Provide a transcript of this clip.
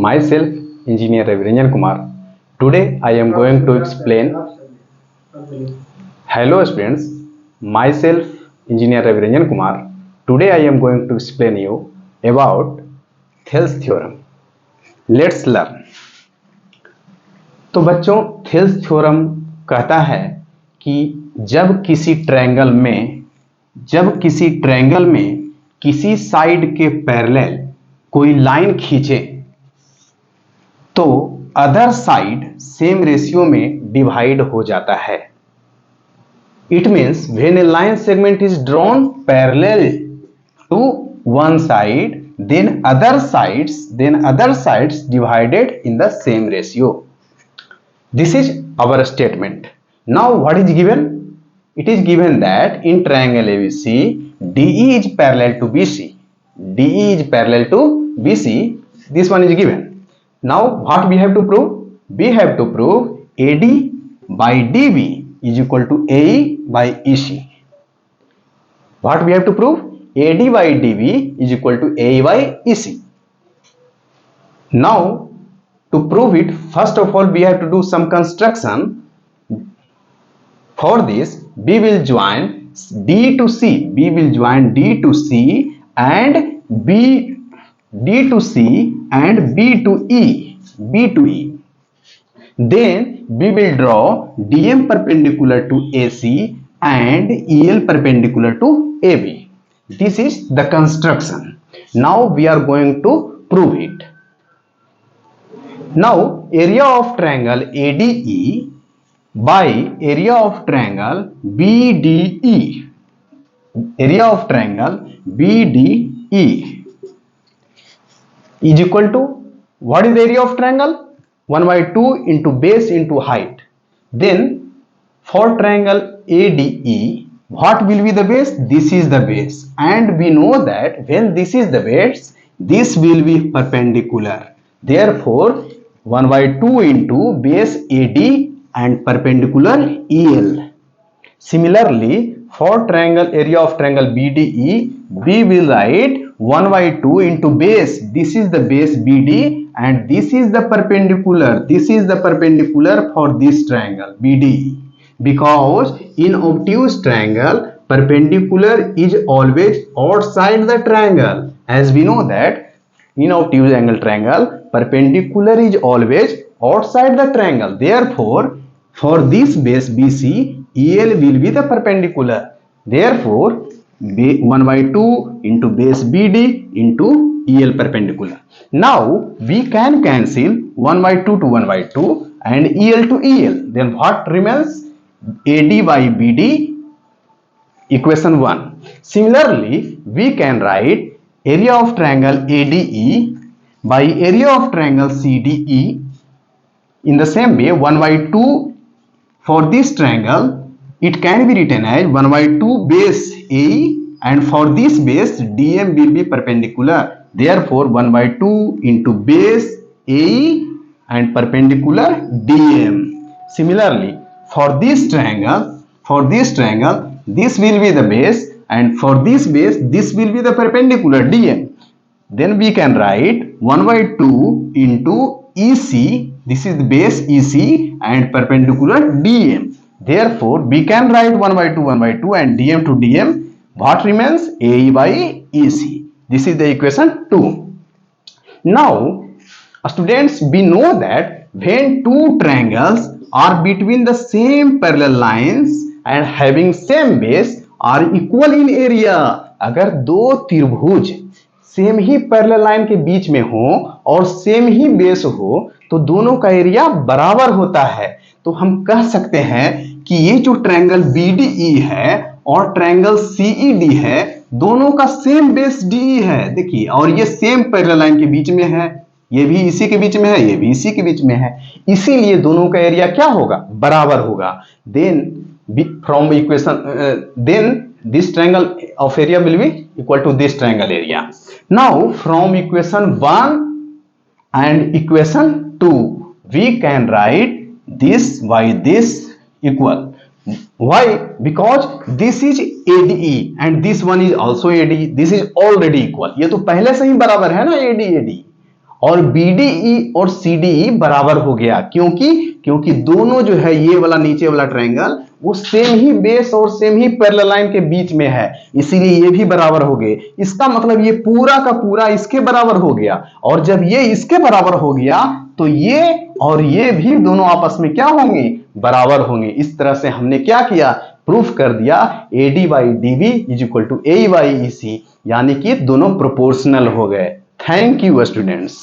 Myself, Engineer Raviranjan Kumar. Today I am going to explain. Hello students, myself, Engineer Raviranjan Kumar. Today I am going to explain you about Thales theorem. Let's learn. तो बच्चों, Thales theorem कहता है कि जब किसी triangle में किसी side के पैरेलल कोई लाइन खींचे तो अदर साइड सेम रेशियो में डिवाइड हो जाता है. It means when a line segment is drawn parallel to one side then other sides divided in the same ratio. This is our statement. Now what is given? It is given that in triangle ABC DE is parallel to BC. DE is parallel to BC. This one is given. Now what we have to prove? We have to prove AD by DB is equal to AE by EC. What we have to prove? AD by DB is equal to AE by EC. Now to prove it, first of all we have to do some construction. For this we will join D to C. We will join D to C and D to C and B to E. Then we will draw DM perpendicular to AC and EL perpendicular to AB. This is the construction. Now we are going to prove it. Now area of triangle ADE by area of triangle BDE. Area of triangle BDE is equal to, what is the area of triangle? 1 by 2 into base into height. Then for triangle ADE, what will be the base? This is the base, and we know that when this is the base, this will be perpendicular. Therefore 1 by 2 into base AD and perpendicular EL. Similarly, for triangle area of triangle BDE, we will write 1 by 2 into base. This is the base BD and this is the perpendicular. This is the perpendicular for this triangle BDE. Because in obtuse triangle, perpendicular is always outside the triangle. As we know that in obtuse angle triangle, perpendicular is always outside the triangle. Therefore, for this base BC, EL will be the perpendicular. Therefore, 1 by 2 into base BD into EL perpendicular. Now, we can cancel 1 by 2 to 1 by 2 and EL to EL. Then what remains? AD by BD, equation 1. Similarly, we can write area of triangle ADE by area of triangle CDE. In the same way, 1 by 2 for this triangle, it can be written as 1 by 2 base AE, and for this base DM will be perpendicular. Therefore, 1 by 2 into base AE and perpendicular DM. Similarly, for this triangle, this will be the base, and for this base, this will be the perpendicular DM. Then we can write 1 by 2 into EC. This is the base EC and perpendicular DM. Therefore, we can write 1 by 2 and DM to DM. What remains? AE by EC. This is the equation 2. Now, students, we know that when two triangles are between the same parallel lines and having same base are equal in area. अगर दो त्रिभुज same ही parallel line के बीच में हो और same ही base हो तो दोनों का एरिया बराबर होता है. तो हम कह सकते हैं कि ये जो ट्रायंगल BDE है और ट्रायंगल CED है, दोनों का सेम बेस DE है. देखिए, और ये सेम पैरेलल लाइन के बीच में है, ये भी इसी के बीच में है, ये भी इसी के बीच में है, इसीलिए दोनों का एरिया क्या होगा? बराबर होगा. From equation then this triangle of area will be equal to this triangle area. Now from equation 1 and equation 2 we can write this by this equal. Why? Because this is ADE and this one is also ADE. This is already equal. ये तो पहले से ही बराबर है ना AD AD. और BDE और CDE बराबर हो गया। क्योंकि दोनों जो है ये वाला नीचे वाला ट्रायंगल वो सेम ही बेस और सेम ही पैरेलल लाइन के बीच में है, इसीलिए ये भी बराबर हो गए। इसका मतलब ये पूरा का पूरा इसके बराबर हो गया, और जब ये इसके बराबर हो गया तो ये और ये भी दोनों आपस में क्या होंगे, बराबर होंगे। इस तरह से हमने क्या किया, प्रूफ कर दिया AD by DB is equal to AE by EC, यानी कि दोनों प्रोपोर्शनल हो गए। Thank you students.